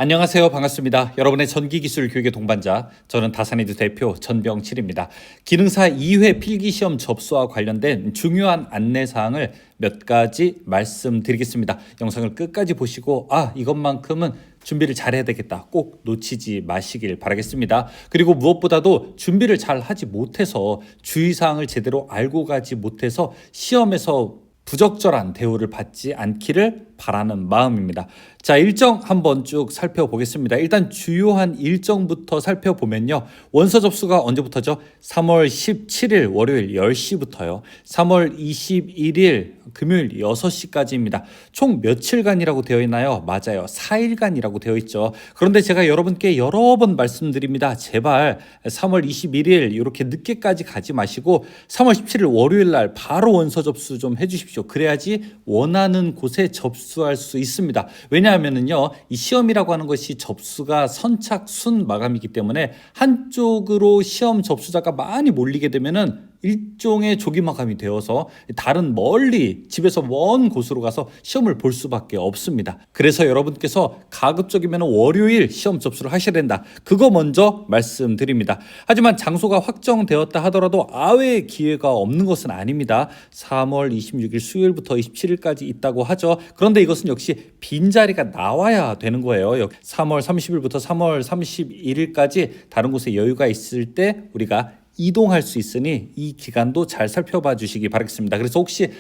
안녕하세요. 반갑습니다. 여러분의 전기기술 교육의 동반자, 저는 다산에듀 대표 전병칠입니다. 기능사 2회 필기시험 접수와 관련된 중요한 안내사항을 몇 가지 말씀드리겠습니다. 영상을 끝까지 보시고 이것만큼은 준비를 잘해야 되겠다, 꼭 놓치지 마시길 바라겠습니다. 그리고 무엇보다도 준비를 잘 하지 못해서 주의사항을 제대로 알고 가지 못해서 시험에서 부적절한 대우를 받지 않기를 바라는 마음입니다. 자, 일정 한번 쭉 살펴보겠습니다. 일단 주요한 일정부터 살펴보면요. 원서 접수가 언제부터죠? 3월 17일 월요일 10시부터요. 3월 21일 금요일 6시까지입니다. 총 며칠간이라고 되어 있나요? 맞아요. 4일간이라고 되어 있죠. 그런데 제가 여러분께 여러 번 말씀드립니다. 제발 3월 21일 이렇게 늦게까지 가지 마시고 3월 17일 월요일 날 바로 원서 접수 좀 해주십시오. 그래야지 원하는 곳에 접수할 수 있습니다. 왜냐하면은요, 이 시험이라고 하는 것이 접수가 선착순 마감이기 때문에 한쪽으로 시험 접수자가 많이 몰리게 되면은 일종의 조기 마감이 되어서 다른 멀리 집에서 먼 곳으로 가서 시험을 볼 수밖에 없습니다. 그래서 여러분께서 가급적이면 월요일 시험 접수를 하셔야 된다. 그거 먼저 말씀드립니다. 하지만 장소가 확정되었다 하더라도 아외의 기회가 없는 것은 아닙니다. 3월 26일 수요일부터 27일까지 있다고 하죠. 그런데 이것은 역시 빈자리가 나와야 되는 거예요. 3월 30일부터 3월 31일까지 다른 곳에 여유가 있을 때 우리가 이동할 수 있으니 이 기간도 잘 살펴봐 주시기 바라겠습니다. 그래서 혹시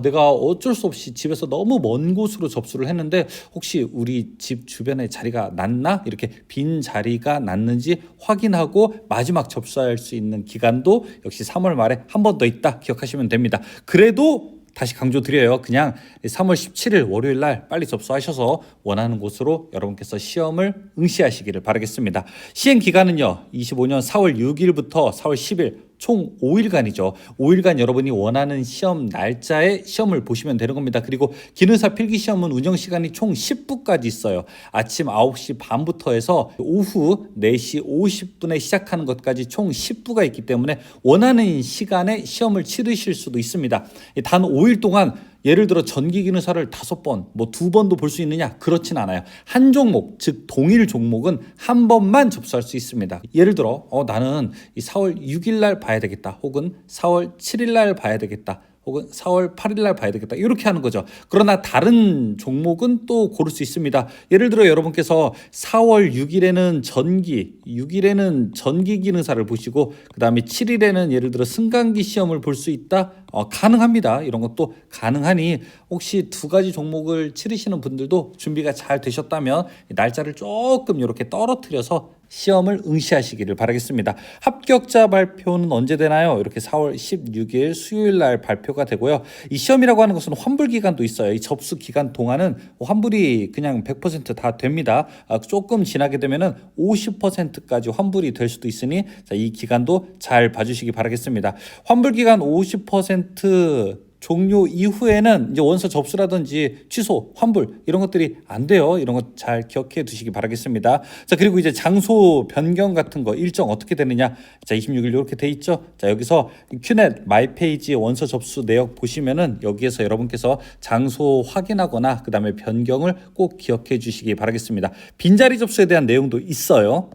내가 어쩔 수 없이 집에서 너무 먼 곳으로 접수를 했는데 혹시 우리 집 주변에 자리가 났나? 이렇게 빈 자리가 났는지 확인하고 마지막 접수할 수 있는 기간도 역시 3월 말에 한 번 더 있다 기억하시면 됩니다. 그래도 다시 강조드려요. 그냥 3월 17일 월요일 날 빨리 접수하셔서 원하는 곳으로 여러분께서 시험을 응시하시기를 바라겠습니다. 시행 기간은요, 25년 4월 6일부터 4월 10일 총 5일간이죠. 5일간 여러분이 원하는 시험 날짜에 시험을 보시면 되는 겁니다. 그리고 기능사 필기시험은 운영시간이 총 10부까지 있어요. 아침 9시 반부터 해서 오후 4시 50분에 시작하는 것까지 총 10부가 있기 때문에 원하는 시간에 시험을 치르실 수도 있습니다. 단 5일 동안 예를 들어 전기기능사를 5번, 2번도 볼 수 있느냐? 그렇진 않아요. 한 종목, 즉 동일 종목은 한 번만 접수할 수 있습니다. 예를 들어 나는 이 4월 6일 날 봐야 되겠다. 혹은 4월 7일 날 봐야 되겠다. 혹은 4월 8일 날 봐야 되겠다. 이렇게 하는 거죠. 그러나 다른 종목은 또 고를 수 있습니다. 예를 들어 여러분께서 4월 6일에는 전기, 6일에는 전기 기능사를 보시고 그 다음에 7일에는 예를 들어 승강기 시험을 볼 수 있다. 가능합니다. 이런 것도 가능하니 혹시 두 가지 종목을 치르시는 분들도 준비가 잘 되셨다면 날짜를 조금 이렇게 떨어뜨려서 시험을 응시하시기를 바라겠습니다. 합격자 발표는 언제 되나요? 이렇게 4월 16일 수요일 날 발표가 되고요. 이 시험이라고 하는 것은 환불 기간도 있어요. 이 접수 기간 동안은 환불이 그냥 100% 다 됩니다. 조금 지나게 되면은 50%까지 환불이 될 수도 있으니 이 기간도 잘 봐주시기 바라겠습니다. 환불 기간 50% 종료 이후에는 이제 원서 접수라든지 취소, 환불 이런 것들이 안 돼요. 이런 것 잘 기억해 두시기 바라겠습니다. 자, 그리고 이제 장소 변경 같은 거 일정 어떻게 되느냐? 자, 26일 이렇게 돼 있죠. 자, 여기서 큐넷 마이페이지 원서 접수 내역 보시면은 여기에서 여러분께서 장소 확인하거나 그다음에 변경을 꼭 기억해 주시기 바라겠습니다. 빈자리 접수에 대한 내용도 있어요.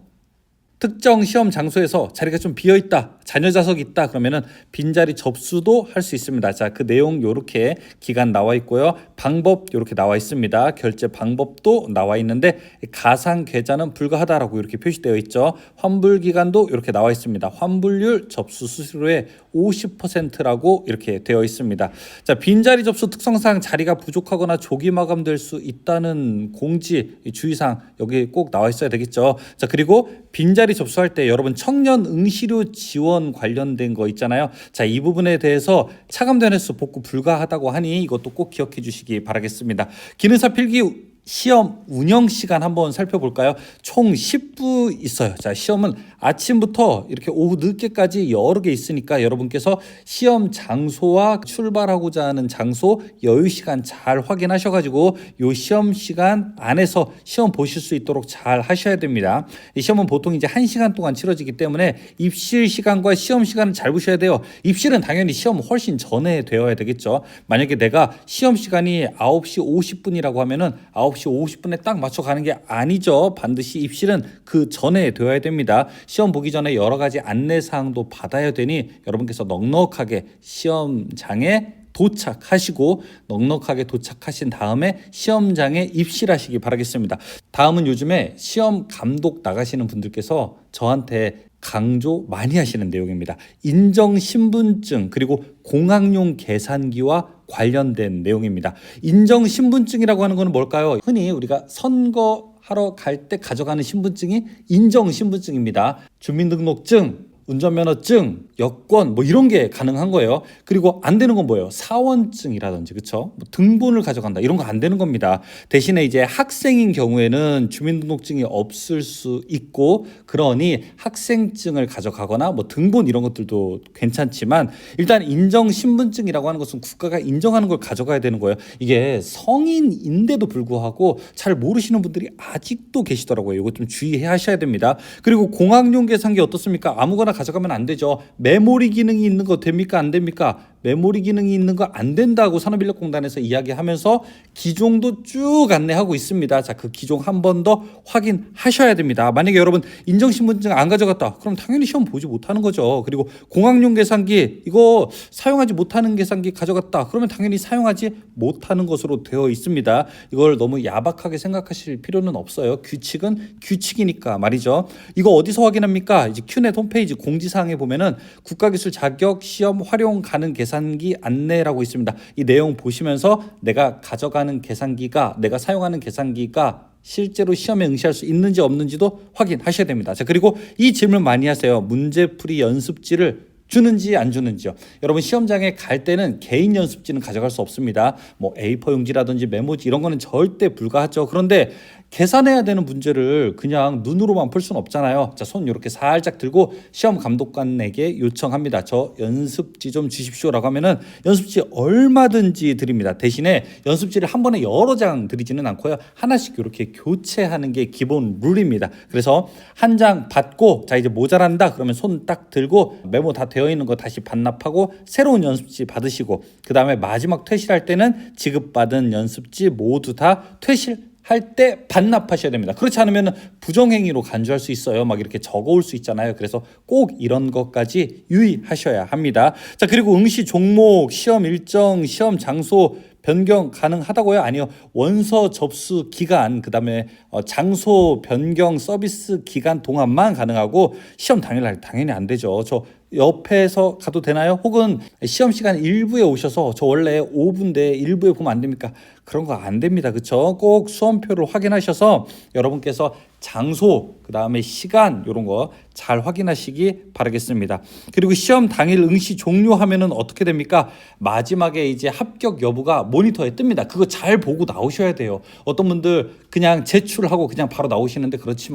특정 시험 장소에서 자리가 좀 비어있다, 자녀 좌석이 있다 그러면은 빈자리 접수도 할 수 있습니다. 자, 그 내용 요렇게 기간 나와 있고요. 방법 요렇게 나와 있습니다. 결제 방법도 나와 있는데 가상 계좌는 불가하다라고 이렇게 표시되어 있죠. 환불 기간도 이렇게 나와 있습니다. 환불률 접수 수수료의 50%라고 이렇게 되어 있습니다. 자, 빈자리 접수 특성상 자리가 부족하거나 조기 마감될 수 있다는 공지 주의사항 여기 꼭 나와 있어야 되겠죠. 자, 그리고 빈자리 접수할 때 여러분 청년 응시료 지원 관련된 거 있잖아요. 자, 이 부분에 대해서 차감된 횟수 복구 불가하다고 하니 이것도 꼭 기억해 주시기 바라겠습니다. 기능사 필기 시험 운영 시간 한번 살펴볼까요? 총 10부 있어요. 자, 시험은 아침부터 이렇게 오후 늦게까지 여러 개 있으니까 여러분께서 시험 장소와 출발하고자 하는 장소, 여유 시간 잘 확인하셔가지고 요 시험 시간 안에서 시험 보실 수 있도록 잘 하셔야 됩니다. 이 시험은 보통 이제 1시간 동안 치러지기 때문에 입실 시간과 시험 시간을 잘 보셔야 돼요. 입실은 당연히 시험 훨씬 전에 되어야 되겠죠. 만약에 내가 시험 시간이 9시 50분이라고 하면은 9시 50분에 딱 맞춰 가는 게 아니죠. 반드시 입실은 그 전에 되어야 됩니다. 시험 보기 전에 여러 가지 안내 사항도 받아야 되니 여러분께서 넉넉하게 시험장에 도착하시고 넉넉하게 도착하신 다음에 시험장에 입실하시기 바라겠습니다. 다음은 요즘에 시험 감독 나가시는 분들께서 저한테 강조 많이 하시는 내용입니다. 인정 신분증 그리고 공학용 계산기와 관련된 내용입니다. 인정 신분증이라고 하는 것은 뭘까요? 흔히 우리가 선거하러 갈 때 가져가는 신분증이 인정 신분증입니다. 주민등록증, 운전면허증, 여권 뭐 이런 게 가능한 거예요. 그리고 안 되는 건 뭐예요? 사원증이라든지 그렇죠? 뭐 등본을 가져간다 이런 거 안 되는 겁니다. 대신에 이제 학생인 경우에는 주민등록증이 없을 수 있고 그러니 학생증을 가져가거나 뭐 등본 이런 것들도 괜찮지만 일단 인정 신분증이라고 하는 것은 국가가 인정하는 걸 가져가야 되는 거예요. 이게 성인인데도 불구하고 잘 모르시는 분들이 아직도 계시더라고요. 이거 좀 주의해 하셔야 됩니다. 그리고 공학용 계산기 어떻습니까? 아무거나 가져가면 안 되죠. 메모리 기능이 있는 거 됩니까? 안 됩니까? 메모리 기능이 있는 거 안 된다고 산업인력공단에서 이야기하면서 기종도 쭉 안내하고 있습니다. 자, 그 기종 한 번 더 확인하셔야 됩니다. 만약에 여러분 인정신분증 안 가져갔다. 그럼 당연히 시험 보지 못하는 거죠. 그리고 공학용 계산기 이거 사용하지 못하는 계산기 가져갔다. 그러면 당연히 사용하지 못하는 것으로 되어 있습니다. 이걸 너무 야박하게 생각하실 필요는 없어요. 규칙은 규칙이니까 말이죠. 이거 어디서 확인합니까? 이제 큐넷 홈페이지 공지사항에 보면은 국가기술 자격 시험 활용 가능 계산기 안내라고 있습니다. 이 내용 보시면서 내가 가져가는 계산기가 내가 사용하는 계산기가 실제로 시험에 응시할 수 있는지 없는지도 확인하셔야 됩니다. 자, 그리고 이 질문 많이 하세요. 문제풀이 연습지를 주는지 안 주는지요. 여러분 시험장에 갈 때는 개인 연습지는 가져갈 수 없습니다. 뭐 A4 용지라든지 메모지 이런 거는 절대 불가하죠. 그런데 계산해야 되는 문제를 그냥 눈으로만 풀 수는 없잖아요. 자, 손 이렇게 살짝 들고 시험 감독관에게 요청합니다. 저 연습지 좀 주십시오라고 하면은 연습지 얼마든지 드립니다. 대신에 연습지를 한 번에 여러 장 드리지는 않고요. 하나씩 이렇게 교체하는 게 기본 룰입니다. 그래서 한 장 받고 자 이제 모자란다 그러면 손 딱 들고 메모 다 되어 있는 거 다시 반납하고 새로운 연습지 받으시고 그 다음에 마지막 퇴실할 때는 지급받은 연습지 모두 다 퇴실할 때 반납하셔야 됩니다. 그렇지 않으면 부정행위로 간주할 수 있어요. 막 이렇게 적어올 수 있잖아요. 그래서 꼭 이런 것까지 유의하셔야 합니다. 자, 그리고 응시 종목, 시험 일정, 시험 장소 변경 가능하다고요? 아니요. 원서 접수 기간, 그다음에 장소 변경 서비스 기간 동안만 가능하고 시험 당일날 당연히 안 되죠. 저 옆에서 가도 되나요? 혹은 시험 시간 일부에 오셔서 저 원래 5분인데 일부에 보면 안 됩니까? 그런 거 안 됩니다. 그렇죠? 꼭 수험표를 확인하셔서 여러분께서 장소, 그다음에 시간 이런 거 잘 확인하시기 바라겠습니다. 그리고 시험 당일 응시 종료하면은 어떻게 됩니까? 마지막에 이제 합격 여부가 모니터에 뜹니다. 그거 잘 보고 나오셔야 돼요. 어떤 분들 그냥 제출하고 그냥 바로 나오시는데 그러지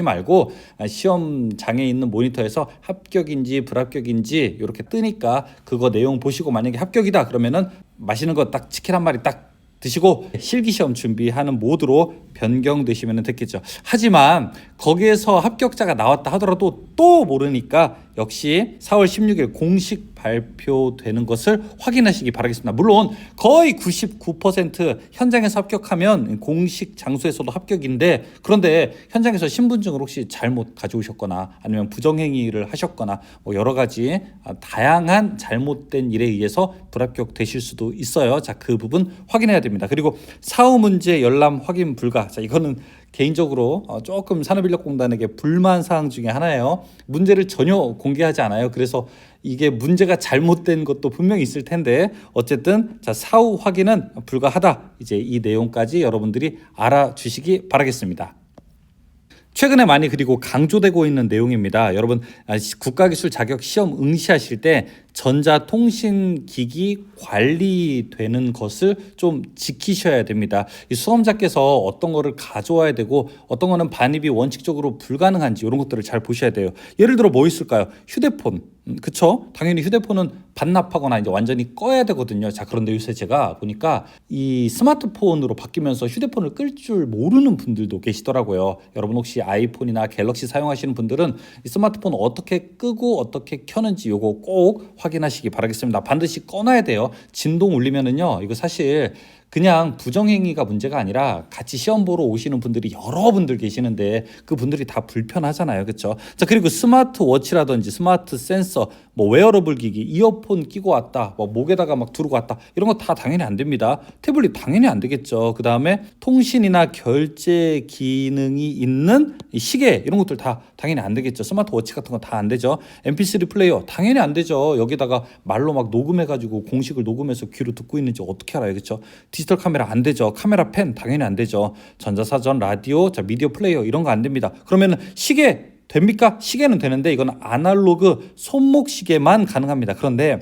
말고 시험장에 있는 모니터에서 합격인지 불합격인지 이렇게 뜨니까 그거 내용 보시고 만약에 합격이다 그러면은 맛있는 거 딱 치킨 한 마리 딱 드시고 실기시험 준비하는 모드로 변경되시면 됐겠죠. 하지만 거기에서 합격자가 나왔다 하더라도 또 모르니까 역시 4월 16일 공식 발표되는 것을 확인하시기 바라겠습니다. 물론 거의 99% 현장에서 합격하면 공식 장소에서도 합격인데 그런데 현장에서 신분증을 혹시 잘못 가져오셨거나 아니면 부정행위를 하셨거나 뭐 여러 가지 다양한 잘못된 일에 의해서 불합격 되실 수도 있어요. 자, 그 부분 확인해야 됩니다. 그리고 사후 문제 열람 확인 불가. 자, 이거는 개인적으로 조금 산업인력공단에게 불만 사항 중에 하나예요. 문제를 전혀 공개하지 않아요. 그래서 이게 문제가 잘못된 것도 분명히 있을 텐데 어쨌든 자, 사후 확인은 불가하다. 이제 이 내용까지 여러분들이 알아주시기 바라겠습니다. 최근에 많이 그리고 강조되고 있는 내용입니다. 여러분 국가기술 자격 시험 응시하실 때 전자통신기기 관리되는 것을 좀 지키셔야 됩니다. 이 수험자께서 어떤 거를 가져와야 되고 어떤 거는 반입이 원칙적으로 불가능한지 이런 것들을 잘 보셔야 돼요. 예를 들어 뭐 있을까요? 휴대폰. 그쵸? 당연히 휴대폰은 반납하거나 이제 완전히 꺼야 되거든요. 자, 그런데 요새 제가 보니까 이 스마트폰으로 바뀌면서 휴대폰을 끌 줄 모르는 분들도 계시더라고요. 여러분 혹시 아이폰이나 갤럭시 사용하시는 분들은 이 스마트폰 어떻게 끄고 어떻게 켜는지 요거 꼭 확인하시기 바라겠습니다. 반드시 꺼놔야 돼요. 진동 울리면은요, 이거 사실 그냥 부정행위가 문제가 아니라 같이 시험 보러 오시는 분들이 여러분들 계시는데 그 분들이 다 불편하잖아요. 그렇죠? 자, 그리고 스마트워치라든지 스마트 센서, 뭐 웨어러블 기기, 이어폰 끼고 왔다, 뭐 목에다가 막 두르고 왔다, 이런 거 다 당연히 안 됩니다. 태블릿 당연히 안 되겠죠. 그 다음에 통신이나 결제 기능이 있는 시계, 이런 것들 다 당연히 안 되겠죠. 스마트워치 같은 거 다 안 되죠. MP3 플레이어 당연히 안 되죠. 여기다가 말로 막 녹음해가지고 공식을 녹음해서 귀로 듣고 있는지 어떻게 알아요. 그렇죠? 디지털 카메라 안 되죠. 카메라 펜 당연히 안 되죠. 전자사전, 라디오, 자, 미디어 플레이어 이런 거 안 됩니다. 그러면은 시계 됩니까? 시계는 되는데 이건 아날로그 손목 시계만 가능합니다. 그런데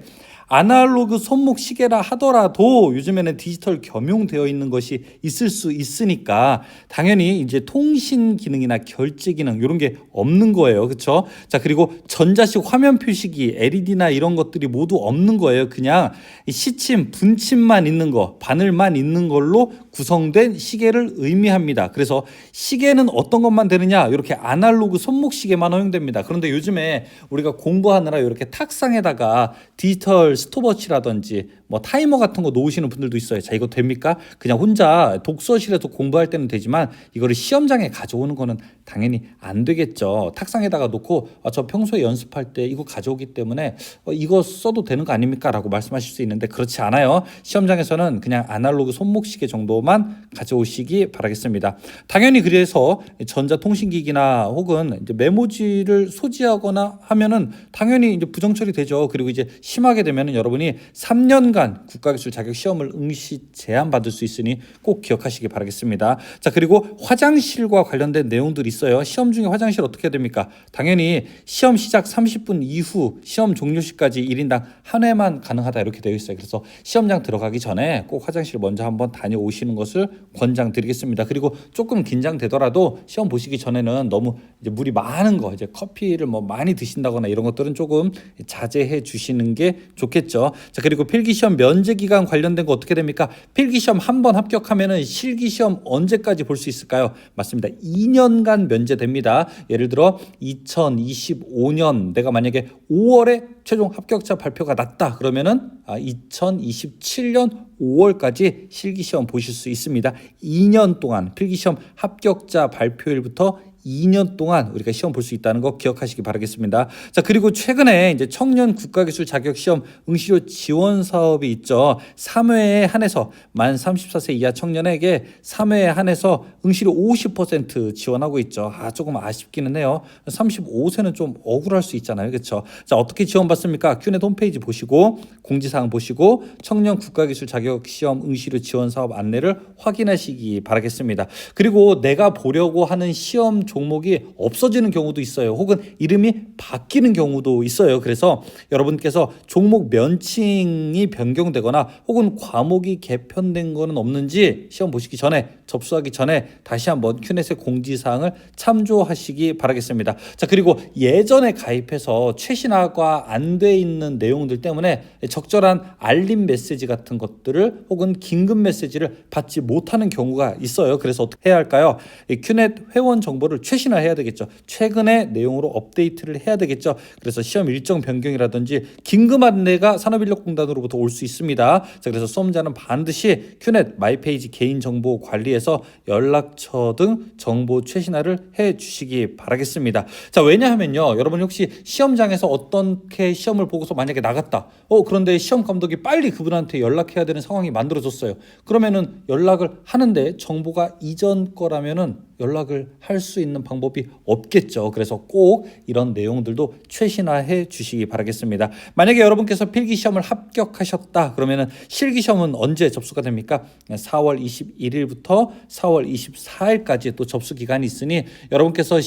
아날로그 손목 시계라 하더라도 요즘에는 디지털 겸용되어 있는 것이 있을 수 있으니까 당연히 이제 통신 기능이나 결제 기능 이런 게 없는 거예요. 그렇죠? 자, 그리고 전자식 화면 표시기 LED나 이런 것들이 모두 없는 거예요. 그냥 시침, 분침만 있는 거, 바늘만 있는 걸로 구성된 시계를 의미합니다. 그래서 시계는 어떤 것만 되느냐? 이렇게 아날로그 손목 시계만 허용됩니다. 그런데 요즘에 우리가 공부하느라 이렇게 탁상에다가 디지털 스톱워치라든지 뭐 타이머 같은 거 놓으시는 분들도 있어요. 자, 이거 됩니까? 그냥 혼자 독서실에서 공부할 때는 되지만 이거를 시험장에 가져오는 거는 당연히 안 되겠죠. 탁상에다가 놓고 저 평소에 연습할 때 이거 가져오기 때문에 이거 써도 되는 거 아닙니까? 라고 말씀하실 수 있는데 그렇지 않아요. 시험장에서는 그냥 아날로그 손목시계 정도만 가져오시기 바라겠습니다. 당연히 그래서 전자통신기기나 혹은 이제 메모지를 소지하거나 하면은 당연히 이제 부정처리 되죠. 그리고 이제 심하게 되면은 여러분이 3년간 국가기술 자격 시험을 응시 제한 받을 수 있으니 꼭 기억하시기 바라겠습니다. 자, 그리고 화장실과 관련된 내용들이 있어요. 시험 중에 화장실 어떻게 해야 됩니까? 당연히 시험 시작 30분 이후 시험 종료 시까지 1인당 한 회만 가능하다 이렇게 되어 있어요. 그래서 시험장 들어가기 전에 꼭 화장실 먼저 한번 다녀오시는 것을 권장드리겠습니다. 그리고 조금 긴장되더라도 시험 보시기 전에는 너무 이제 물이 많은 거, 이제 커피를 뭐 많이 드신다거나 이런 것들은 조금 자제해 주시는 게 좋겠죠. 자, 그리고 필기시험 면제 기간 관련된 거 어떻게 됩니까? 필기시험 한 번 합격하면은 실기시험 언제까지 볼 수 있을까요? 맞습니다. 2년간 면제됩니다. 예를 들어 2025년 내가 만약에 5월에 최종 합격자 발표가 났다 그러면은 2027년 5월까지 실기시험 보실 수 있습니다. 2년 동안 필기시험 합격자 발표일부터 2년 동안 우리가 시험 볼 수 있다는 거 기억하시기 바라겠습니다. 자, 그리고 최근에 이제 청년 국가기술 자격 시험 응시료 지원 사업이 있죠. 3회에 한해서 만 34세 이하 청년에게 3회에 한해서 응시료 50% 지원하고 있죠. 조금 아쉽기는 해요. 35세는 좀 억울할 수 있잖아요. 그렇죠? 자, 어떻게 지원받습니까? 큐넷 홈페이지 보시고 공지사항 보시고 청년 국가기술 자격 시험 응시료 지원 사업 안내를 확인하시기 바라겠습니다. 그리고 내가 보려고 하는 시험 종목이 없어지는 경우도 있어요. 혹은 이름이 바뀌는 경우도 있어요. 그래서 여러분께서 종목 면칭이 변경되거나 혹은 과목이 개편된 거는 없는지 시험 보시기 전에 접수하기 전에 다시 한번 큐넷의 공지사항을 참조하시기 바라겠습니다. 자, 그리고 예전에 가입해서 최신화가 안 돼 있는 내용들 때문에 적절한 알림 메시지 같은 것들을 혹은 긴급 메시지를 받지 못하는 경우가 있어요. 그래서 어떻게 해야 할까요? 큐넷 회원 정보를 최신화해야 되겠죠. 최근의 내용으로 업데이트를 해야 되겠죠. 그래서 시험 일정 변경이라든지 긴급 안내가 산업인력공단으로부터 올 수 있습니다. 자, 그래서 수험자는 반드시 큐넷 마이페이지 개인정보 관리에서 연락처 등 정보 최신화를 해주시기 바라겠습니다. 자, 왜냐하면요, 여러분 혹시 시험장에서 어떻게 시험을 보고서 만약에 나갔다. 그런데 시험 감독이 빨리 그분한테 연락해야 되는 상황이 만들어졌어요. 그러면은 연락을 하는데 정보가 이전 거라면은 연락을 할 수 있는 방법이 없겠죠. 그래서 꼭 이런 내용들도 최신화해 주시기 바라겠습니다. 만약에 여러분께서 필기시험을 합격하셨다 그러면은 실기시험은 언제 접수가 됩니까? 4월 21일부터 4월 24일까지 또 접수 기간이 있으니 여러분께서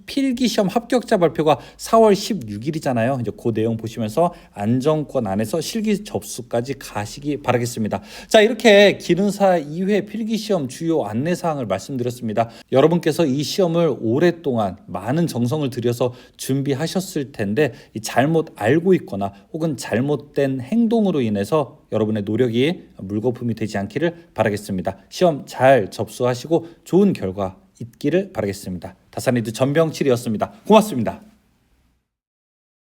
필기시험 합격자 발표가 4월 16일이잖아요. 이제 그 내용 보시면서 안정권 안에서 실기 접수까지 가시기 바라겠습니다. 자, 이렇게 기능사 2회 필기시험 주요 안내사항을 말씀드렸습니다. 여러분께서 이 시험을 오랫동안 많은 정성을 들여서 준비하셨을 텐데 잘못 알고 있거나 혹은 잘못된 행동으로 인해서 여러분의 노력이 물거품이 되지 않기를 바라겠습니다. 시험 잘 접수하시고 좋은 결과 있기를 바라겠습니다. 다산이드 전병칠이었습니다. 고맙습니다.